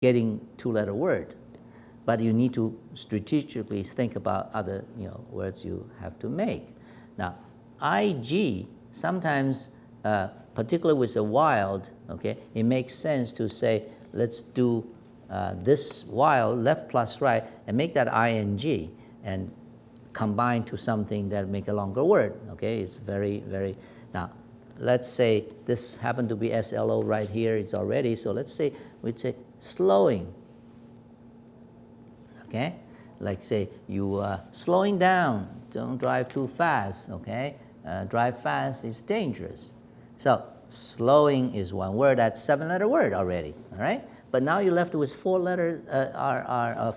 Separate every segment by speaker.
Speaker 1: getting two-letter word. But you need to strategically think about other words you have to make. Now, IG, sometimes, particularly with a wild, okay, it makes sense to say, let's do this wild, left plus right, and make that ing, and combine to something that make a longer word, okay? It's very, very, now, let's say this happened to be SLO right here, it's already, so let's say, we'd say slowing, okay? Like say, you slowing down, don't drive too fast, okay? Drive fast is dangerous. So slowing is one word, that's 7-letter word already, all right? But now you're left with 4 letters,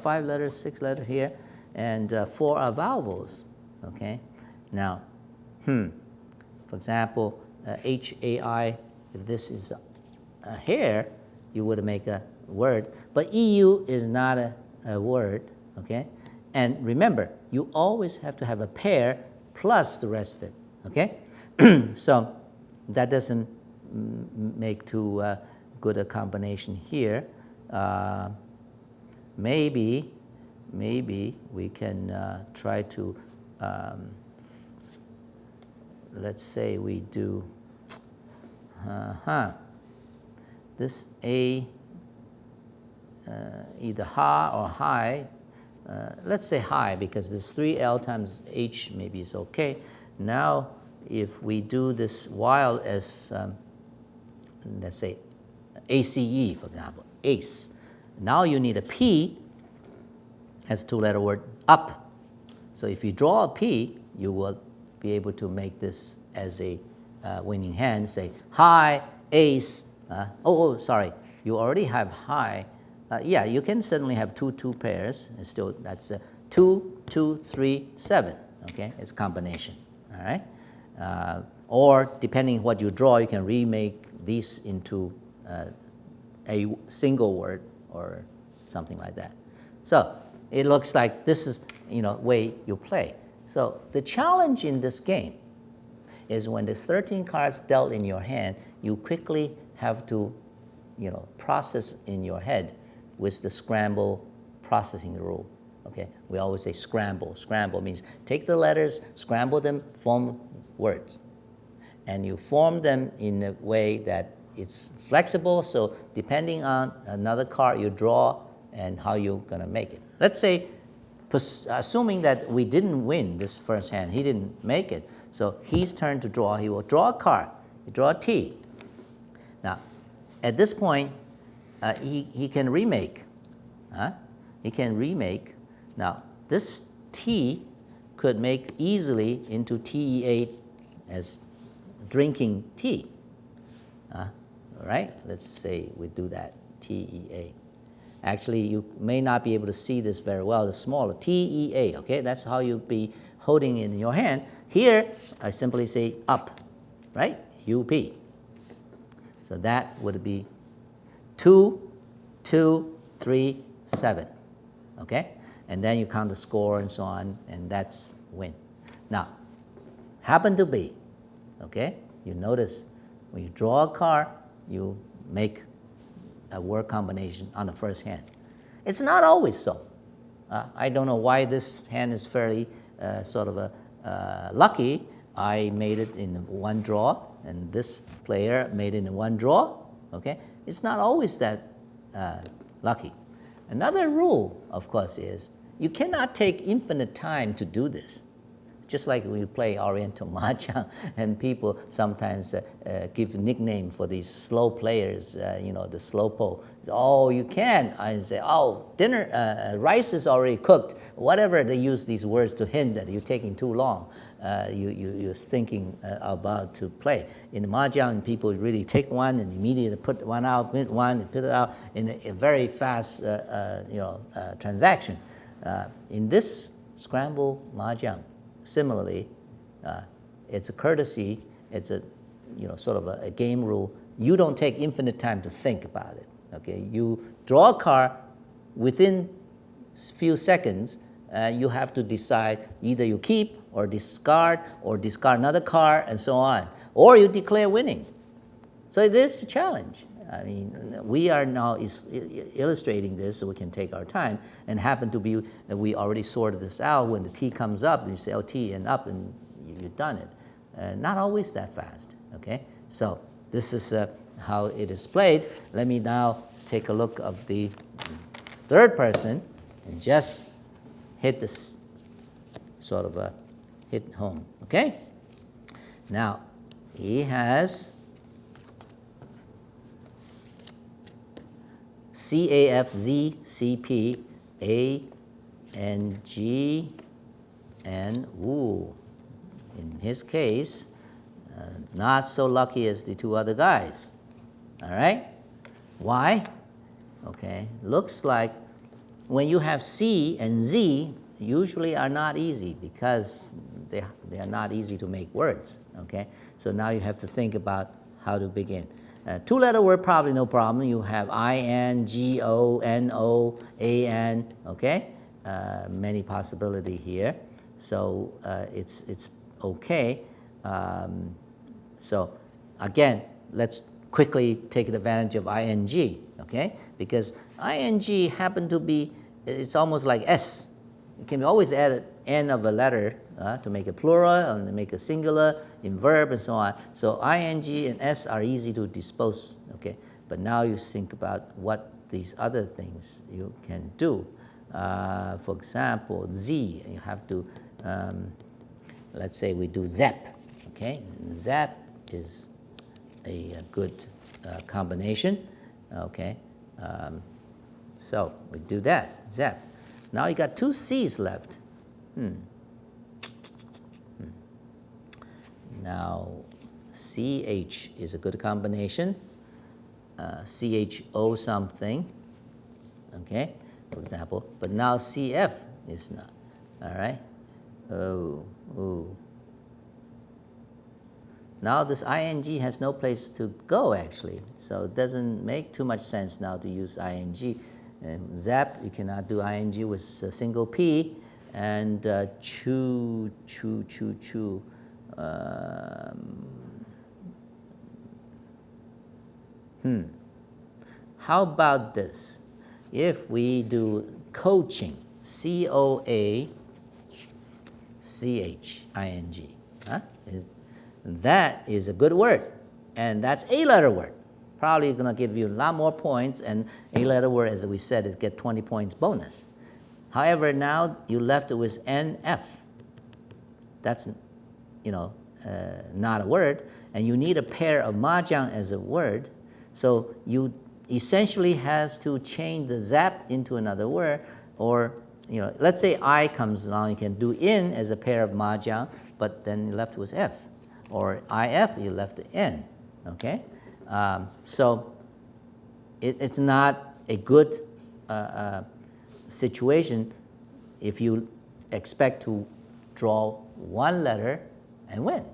Speaker 1: 5 letters, 6 letters here, and 4 are vowels, okay? Now, for example, HAI, if this is a hair, you would make a word, but EU is not a word, okay? And remember, you always have to have a pair plus the rest of it, okay? So that doesn't make too good a combination here. Maybe we can try to, let's say we do, this A, either ha or high. Let's say high because this 3L times H maybe is okay. Now, if we do this while as, let's say, ACE, for example, ACE. Now you need a P as a 2-letter word, up. So if you draw a P, you will be able to make this as a winning hand, say high, ace. Sorry, you already have high. Yeah, you can certainly have two pairs. And still, that's 2, 2, 3, 7. Okay, it's combination. All right. Or depending what you draw, you can remake these into a single word or something like that. So it looks like this is way you play. So the challenge in this game is when there's 13 cards dealt in your hand, you quickly have to process in your head with the scramble processing rule. Okay, we always say scramble. Scramble means take the letters, scramble them, form words. And you form them in a way that it's flexible, so depending on another card you draw and how you're going to make it. Let's say, assuming that we didn't win this first hand, he didn't make it, so his turn to draw, he will draw a card, he draw a T. Now, at this point, he can remake. He can remake. Now, this T could make easily into TE8 as drinking tea. All right, let's say we do that, TEA. Actually, you may not be able to see this very well, the smaller, TEA, okay? That's how you'll be holding it in your hand. Here, I simply say up, right? UP. So that would be 2, 2, 3, 7, okay? And then you count the score and so on, and that's win. Now, happen to be, okay? You notice when you draw a card, you make a word combination on the first hand. It's not always so. I don't know why this hand is fairly sort of lucky. I made it in one draw, and this player made it in one draw. Okay, it's not always that lucky. Another rule, of course, is you cannot take infinite time to do this. Just like we play Oriental Mahjong, and people sometimes give a nickname for these slow players, the slowpo. Oh, you can. I say, oh, dinner, rice is already cooked. Whatever, they use these words to hint that you're taking too long. You're thinking about to play. In Mahjong, people really take one and immediately put one out, put one, and put it out in a very fast transaction. In this Scramble Mahjong, similarly, it's a courtesy, it's a sort of a game rule. You don't take infinite time to think about it. Okay, you draw a card within a few seconds. You have to decide either you keep or discard another card and so on, or you declare winning. So it is a challenge, I mean, we are now illustrating this so we can take our time, and happen to be, we already sorted this out. When the T comes up, you say, oh, T and up, and you've done it. Not always that fast, okay? So this is how it is played. Let me now take a look of the third person and just hit this, sort of hit home, okay? Now, he has C, A, F, Z, C, P, A, N, G, and ooh. In his case, not so lucky as the two other guys. All right? Why? Okay, looks like when you have C and Z, usually are not easy because they are not easy to make words. Okay, so now you have to think about how to begin. Two-letter word, probably no problem. You have I-N, G-O, N-O, A-N, okay? Many possibility here. So it's okay. So again, let's quickly take advantage of ing, okay? Because ing happen to be, it's almost like s. It can be always added end of a letter to make a plural and to make a singular in verb and so on. So ing and s are easy to dispose, okay? But now you think about what these other things you can do. For example, z, you have to, let's say we do zap, okay? Zap is a good combination, okay? So we do that, zap. Now you got two C's left. Now CH is a good combination. CHO something, okay, for example. But now CF is not, all right? Oh. Now this ing has no place to go actually, so it doesn't make too much sense now to use ing. And zap, you cannot do ing with a single P, and chew. How about this? If we do coaching, C-O-A-C-H-I-N-G, that is a good word, and that's a letter word. Probably going to give you a lot more points, and a letter word, as we said, is get 20 points bonus. However, now you left it with NF. That's, not a word, and you need a pair of mahjong as a word, so you essentially has to change the zap into another word, or let's say I comes along, you can do in as a pair of mahjong, but then you're left with F, or IF, you left the N, okay? So it's not a good situation if you expect to draw one letter and win,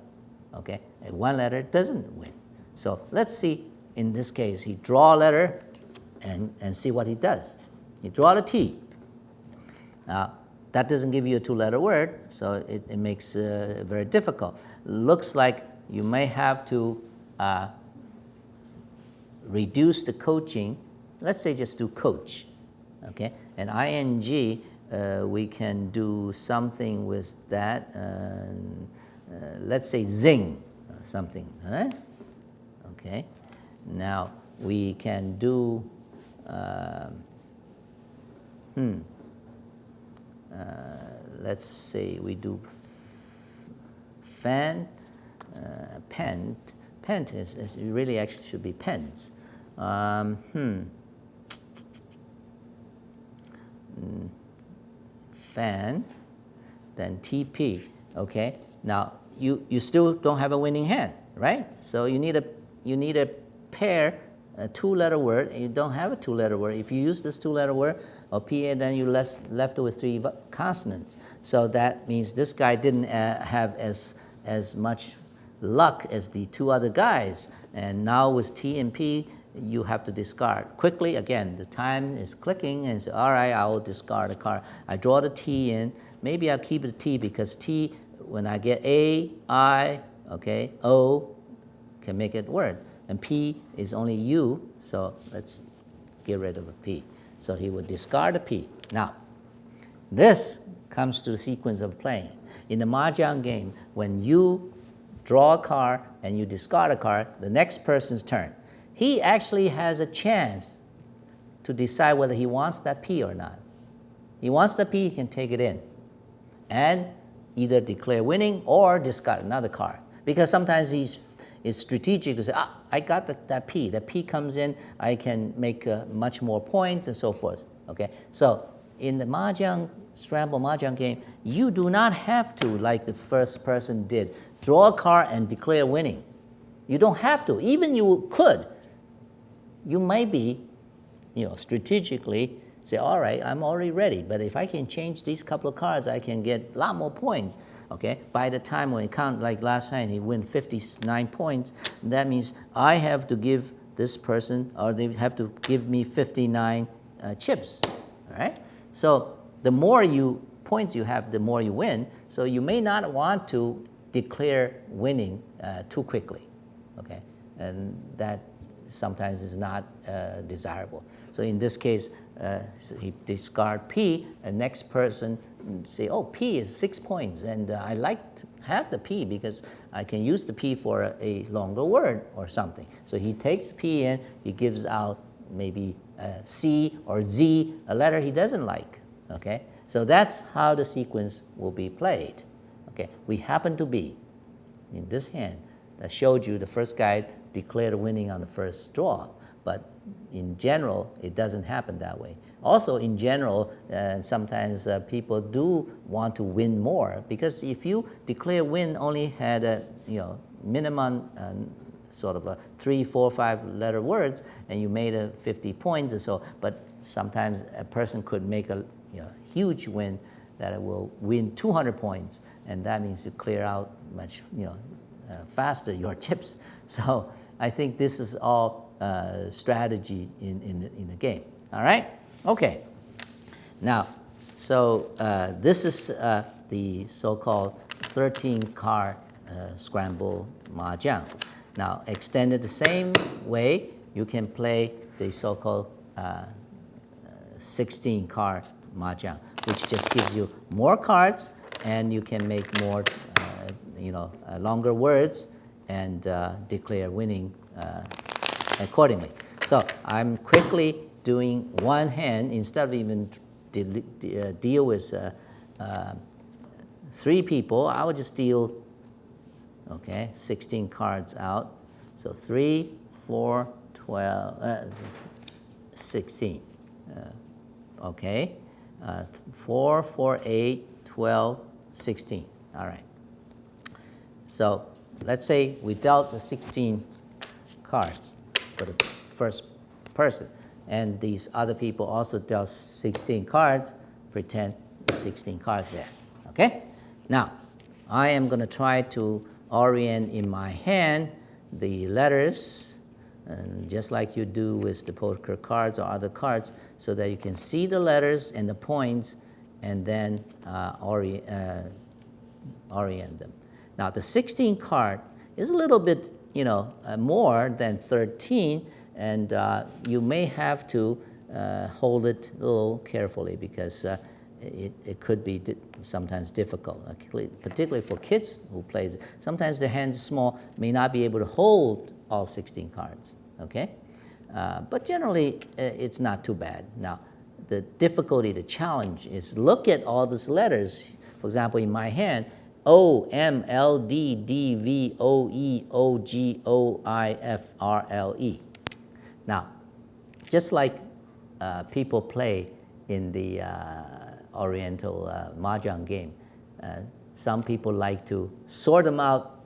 Speaker 1: okay? And one letter doesn't win. So let's see, in this case, he draw a letter and see what he does. He draw the T. Now, that doesn't give you a two-letter word, so it makes it very difficult. Looks like you may have to reduce the coaching. Let's say just do coach, okay? And ing, we can do something with that. Let's say zing, something, huh? Okay. Now we can do, let's say we do fan, pent. Pent is really actually should be pens. Fan, then TP, okay? Now you still don't have a winning hand, right? So you need a pair, a two-letter word, and you don't have a two-letter word. If you use this two-letter word or PA, then you're left with three consonants. So that means this guy didn't have as much luck as the two other guys. And now with T and P, you have to discard quickly. Again, the time is clicking, and so, all right, I will discard a card. I draw the T in. Maybe I'll keep the T because T, when I get A, I, okay, O, can make it word. and P is only U, so let's get rid of a P. So he would discard a P. Now, this comes to the sequence of playing. In the Mahjong game, when you draw a card and you discard a card, the next person's turn. He actually has a chance to decide whether he wants that P or not. He wants the P, he can take it in and either declare winning or discard another card. Because sometimes it's strategic to say, I got that P. The P comes in, I can make much more points and so forth. Okay? So in the Scramble Mahjong game, you do not have to, like the first person did, draw a card and declare winning. You don't have to. Even you could. You might be, strategically say, all right, I'm already ready, but if I can change these couple of cards, I can get a lot more points. Okay? By the time when you count, like last time, he win 59 points, that means I have to give this person, or they have to give me 59 chips. All right? So the more points you have, the more you win. So you may not want to declare winning too quickly. Okay? And that sometimes is not desirable. So in this case, so he discard P, and next person say, oh, P is 6 points, and I like to have the P because I can use the P for a longer word or something. So he takes the P in, he gives out maybe C or Z, a letter he doesn't like. Okay? So that's how the sequence will be played. Okay? We happen to be in this hand that showed you the first guy declared winning on the first draw, but in general, it doesn't happen that way. Also, in general, sometimes people do want to win more, because if you declare win only had a minimum sort of a 3, 4, 5 letter words, and you made 50 points or so, but sometimes a person could make a huge win that it will win 200 points, and that means you clear out much faster your chips. So I think this is all strategy in the game. All right? Okay. Now, so this is the so-called 13-card Scramble Mahjong. Now, extended the same way, you can play the so-called 16-card Mahjong, which just gives you more cards, and you can make more, longer words and declare winning accordingly. So I'm quickly doing one hand instead of even deal with 3 people. I will just deal 16 cards out. So 3, 4, 12, 16. 4, 4, 8, 12, 16. All right. So let's say we dealt the 16 cards for the first person, and these other people also dealt 16 cards. Pretend 16 cards there. Okay? Now, I am going to try to orient in my hand the letters, and just like you do with the poker cards or other cards, so that you can see the letters and the points, and then orient them. Now, the 16 card is a little bit, more than 13, and you may have to hold it a little carefully, because it could be sometimes difficult, particularly for kids who play. Sometimes their hands are small, may not be able to hold all 16 cards. Okay, but generally it's not too bad. Now, the difficulty, the challenge is look at all these letters. For example, in my hand, O, M, L, D, D, V, O, E, O, G, O, I, F, R, L, E. Now, just like people play in the Oriental Mahjong game, some people like to sort them out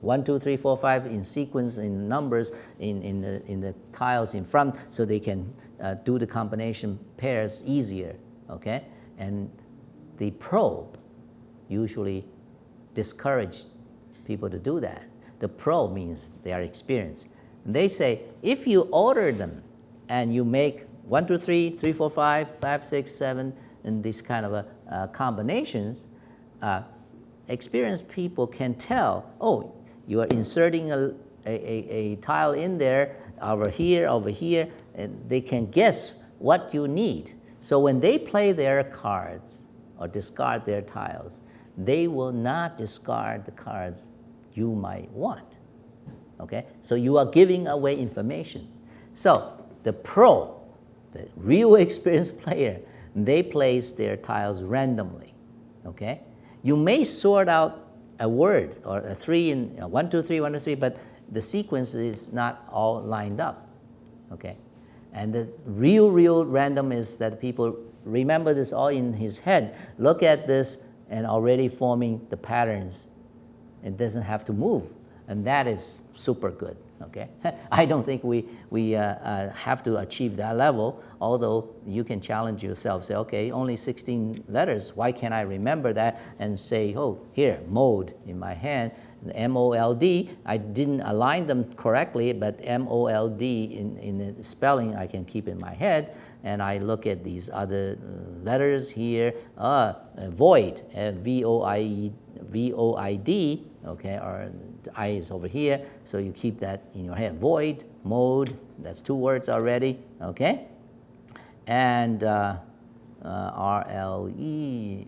Speaker 1: 1, 2, 3, 4, 5 in sequence, in numbers, in the tiles in front, so they can do the combination pairs easier. Okay, and the pro usually discourage people to do that. The pro means they are experienced. And they say, if you order them and you make 1, 2, 3, 3, 4, 5, 5, 6, 7, and these kind of combinations, experienced people can tell, oh, you are inserting a tile in there, over here, and they can guess what you need. So when they play their cards or discard their tiles, they will not discard the cards you might want. Okay? So you are giving away information. So the pro, the real experienced player, they place their tiles randomly. Okay? You may sort out a word or a 3 in 1, 2, 3, 1, 2, 3, but the sequence is not all lined up. Okay? And the real random is that people remember this all in his head, look at this and already forming the patterns. It doesn't have to move. And that is super good. Okay? I don't think we have to achieve that level, although you can challenge yourself. Say, okay, only 16 letters. Why can't I remember that and say, oh, here, mode in my hand, M-O-L-D. I didn't align them correctly, but M-O-L-D in the spelling I can keep in my head. And I look at these other letters here. Void, V-O-I-D, okay, or the I is over here, so you keep that in your head. Void, mode, that's 2 words already, okay? And R-L-E,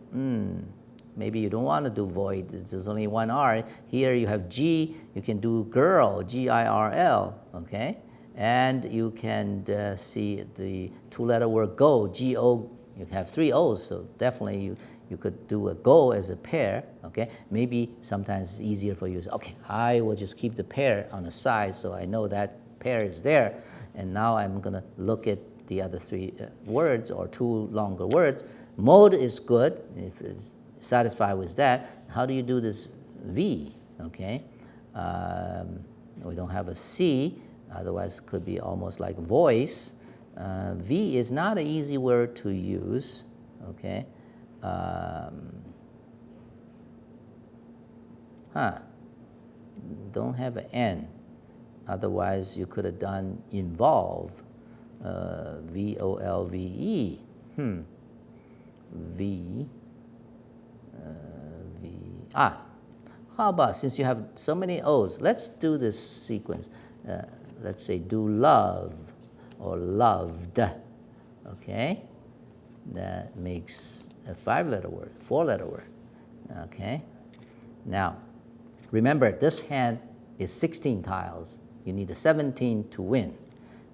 Speaker 1: maybe you don't want to do void, there's only 1 R. Here you have G, you can do girl, G-I-R-L, okay? And you can see the 2-letter word go, G-O, you have 3 O's, so definitely you could do a go as a pair, okay? Maybe sometimes it's easier for you to say, okay, I will just keep the pair on the side so I know that pair is there. And now I'm gonna look at the other 3 words or 2 longer words. Mode is good, if it's satisfied with that. How do you do this V, okay? We don't have a C, otherwise it could be almost like voice. V is not an easy word to use, okay? Don't have an N. Otherwise, you could have done involve, V-O-L-V-E. How about, since you have so many O's, let's do this sequence. Let's say do love or loved, okay? That makes a 5-letter word, 4-letter word, okay? Now, remember, this hand is 16 tiles. You need a 17 to win.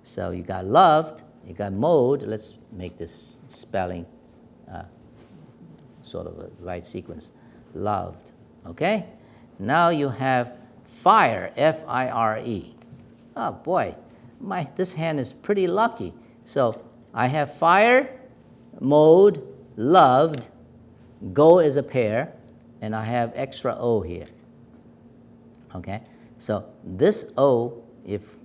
Speaker 1: So you got loved, you got mode. Let's make this spelling sort of a right sequence. Loved, okay? Now you have fire, F-I-R-E. Oh boy, this hand is pretty lucky. So I have fire, mode, loved, go is a pair, and I have extra O here. Okay? So this O, if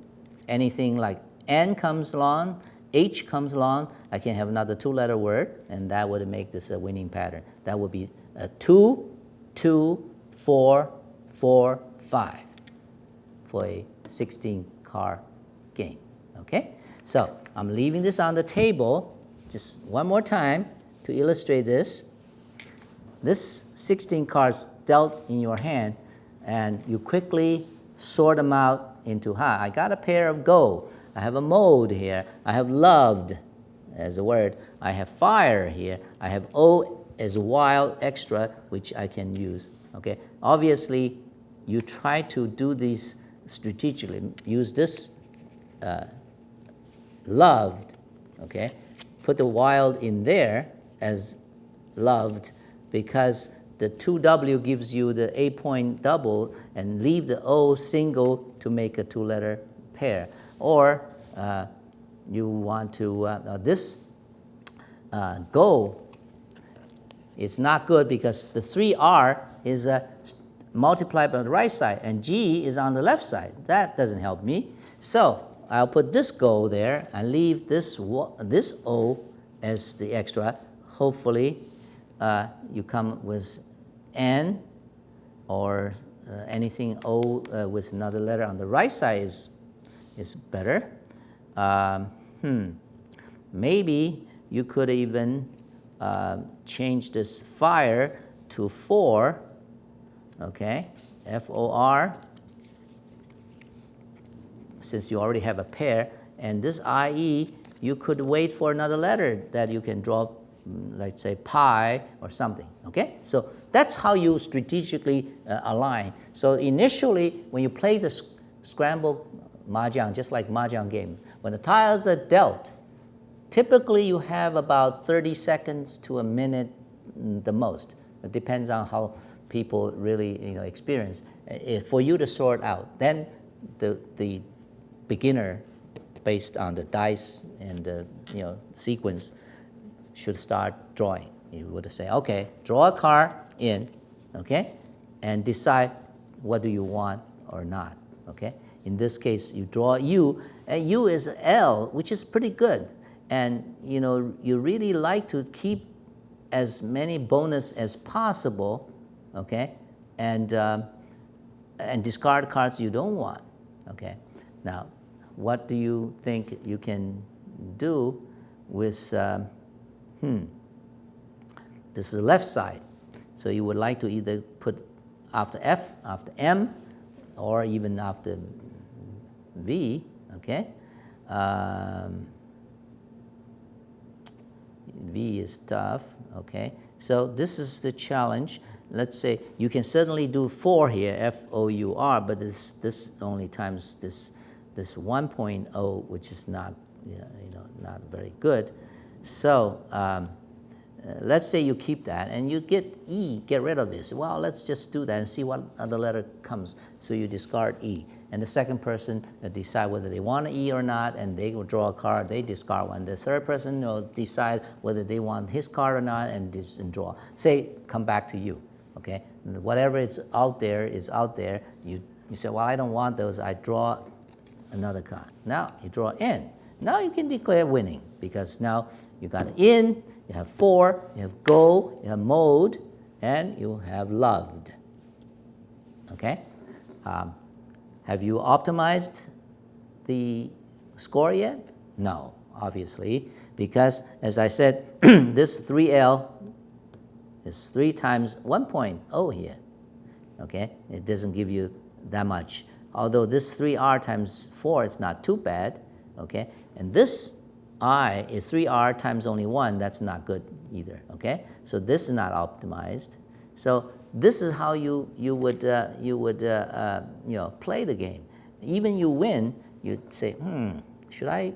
Speaker 1: anything like N comes along, H comes along, I can have another 2-letter word, and that would make this a winning pattern. That would be 2, 2, 4, 4, 5 for a 16-card game. Okay? So I'm leaving this on the table just one more time to illustrate this. This 16 cards dealt in your hand, and you quickly sort them out into, I got a pair of go. I have a mode here. I have loved as a word. I have fire here. I have O as wild extra, which I can use. Okay. Obviously, you try to do these strategically. Use this loved. Okay. Put the wild in there as loved, because the 2W gives you the 8-point double, and leave the O single to make a 2-letter pair. Or you want to, this go is not good because the 3R is multiplied by the right side, and G is on the left side. That doesn't help me. So I'll put this go there and leave this O as the extra. Hopefully you come with N or anything O with another letter on the right side is better. Maybe you could even change this fire to 4, okay, F-O-R, since you already have a pair, and this IE, you could wait for another letter that you can draw, let's say pi or something, okay? So that's how you strategically align. So initially, when you play the Scramble Mahjong, just like Mahjong game, when the tiles are dealt, typically you have about 30 seconds to a minute the most. It depends on how people really experience. For you to sort out, then the beginner, based on the dice and the sequence, should start drawing. You would say, okay, draw a card in, okay, and decide what do you want or not, okay. In this case, you draw U, and U is L, which is pretty good, and you really like to keep as many bonus as possible, okay, and discard cards you don't want, okay. Now, what do you think you can do with, this is the left side. So you would like to either put after F, after M, or even after V, okay? V is tough, okay? So this is the challenge. Let's say you can certainly do 4 here, F-O-U-R, but this only times this 1.0, which is not, not very good. So let's say you keep that and you get E, get rid of this. Well, let's just do that and see what other letter comes. So you discard E. And the second person decide whether they want an E or not, and they will draw a card, they discard one. The third person will decide whether they want his card or not and draw. Say, come back to you, okay? Whatever is out there is out there. You say, well, I don't want those, I draw another card. Now you draw in. Now you can declare winning, because now you got an in, you have 4, you have go, you have mode, and you have loved, okay? Have you optimized the score yet? No, obviously, because as I said, this 3L is 3 times 1.0 here, okay? It doesn't give you that much. Although this 3R times 4 is not too bad, okay? And this I is 3R times only 1, that's not good either, okay? So this is not optimized. So this is how you would play the game. Even you win, you'd say, should I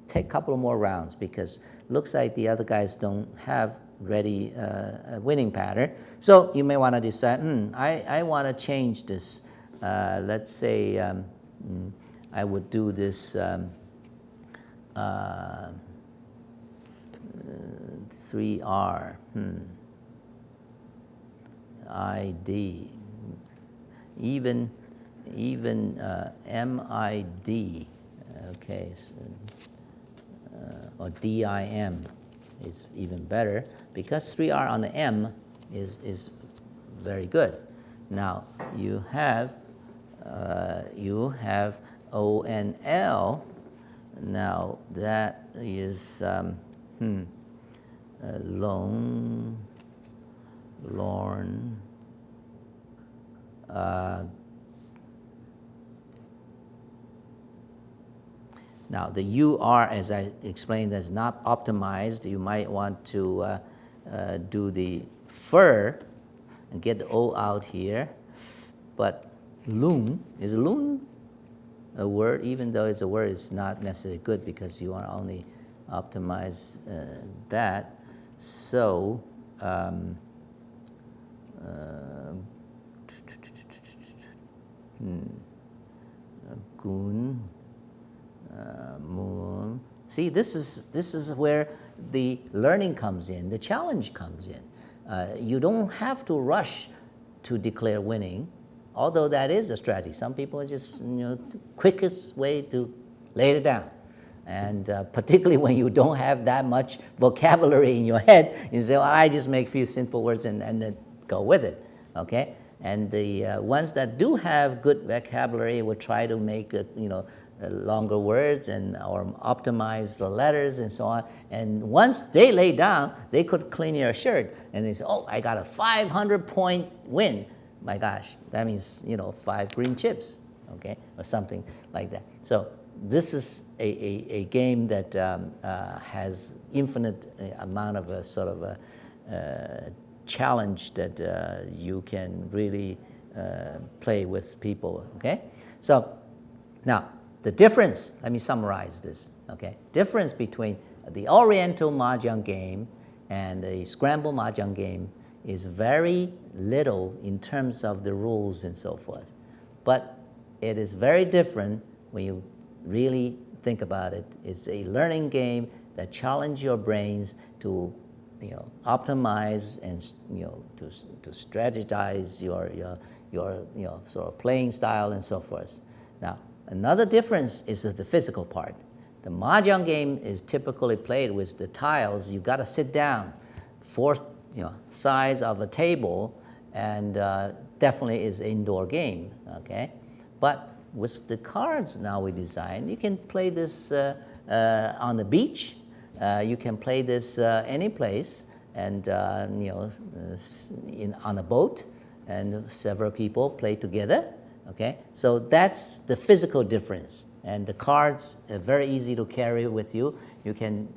Speaker 1: take a couple of more rounds, because looks like the other guys don't have ready a winning pattern. So you may want to decide, I want to change this. Let's say I would do this 3R. ID, even MID, okay, so, or DIM is even better, because 3R on the M is very good. Now you have ONL. Now that is Lorne. Now the UR, as I explained, is not optimized. You might want to do the fur and get the O out here. But loon, is loon a word? Even though it's a word, it's not necessarily good, because you want to only optimize that. So goon, moon. See, this is where the learning comes in, the challenge comes in. You don't have to rush to declare winning, although that is a strategy. Some people are just, the quickest way to lay it down. And particularly when you don't have that much vocabulary in your head, you say, well, I just make a few simple words and then go with it, okay? And the ones that do have good vocabulary will try to make longer words or optimize the letters and so on. And once they lay down, they could clean your shirt and they say, oh, I got a 500-point win. My gosh, that means 5 green chips, okay, or something like that. So this is a game that has infinite amount of a sort of a challenge that you can really play with people, okay? So now, the difference, let me summarize this, okay? Difference between the Oriental Mahjong game and the Scramble Mahjong game is very little in terms of the rules and so forth. But it is very different when you really think about it. It's a learning game that challenges your brains to optimize and to strategize your sort of playing style and so forth. Now, another difference is the physical part. The Mahjong game is typically played with the tiles. You got to sit down, four sides of a table, and definitely is an indoor game. Okay, but with the cards now we design, you can play this on the beach. You can play this any place, and on a boat, and several people play together. Okay, so that's the physical difference. And the cards are very easy to carry with you. You can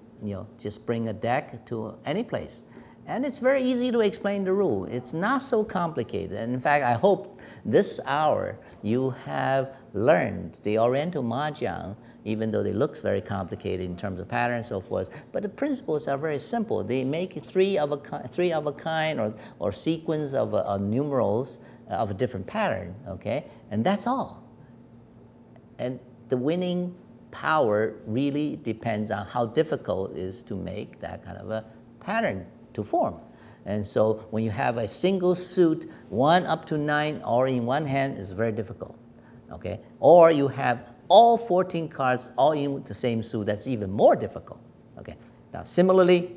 Speaker 1: just bring a deck to any place. And it's very easy to explain the rule. It's not so complicated. And in fact, I hope this hour you have learned the Oriental Mahjong, even though they look very complicated in terms of pattern and so forth. But the principles are very simple. They make three of a kind or sequence of numerals of a different pattern, okay? And that's all. And the winning power really depends on how difficult it is to make that kind of a pattern to form. And so when you have a single suit, 1 up to 9, all in one hand, is very difficult, okay? Or you have all 14 cards all in the same suit, that's even more difficult, okay? Now, similarly,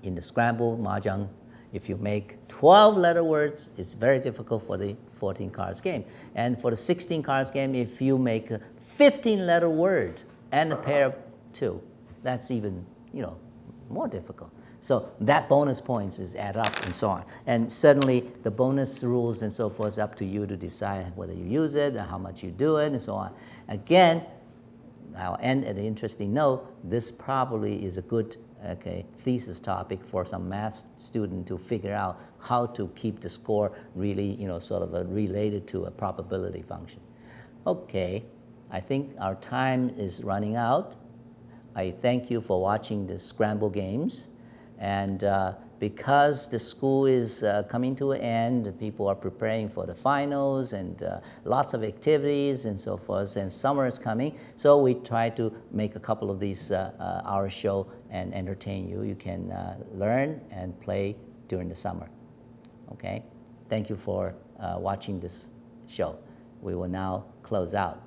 Speaker 1: in the Scramble Mahjong, if you make 12-letter words, it's very difficult for the 14 cards game. And for the 16 cards game, if you make a 15-letter word and a pair of 2, that's even more difficult. So that bonus points is add up and so on. And suddenly the bonus rules and so forth is up to you to decide whether you use it, and how much you do it, and so on. Again, I'll end at an interesting note. This probably is a good thesis topic for some math student to figure out how to keep the score really, sort of related to a probability function. Okay, I think our time is running out. I thank you for watching the Scramble games. And because the school is coming to an end, people are preparing for the finals and lots of activities and so forth, and summer is coming, so we try to make a couple of these our show and entertain you. You can learn and play during the summer. Okay? Thank you for watching this show. We will now close out.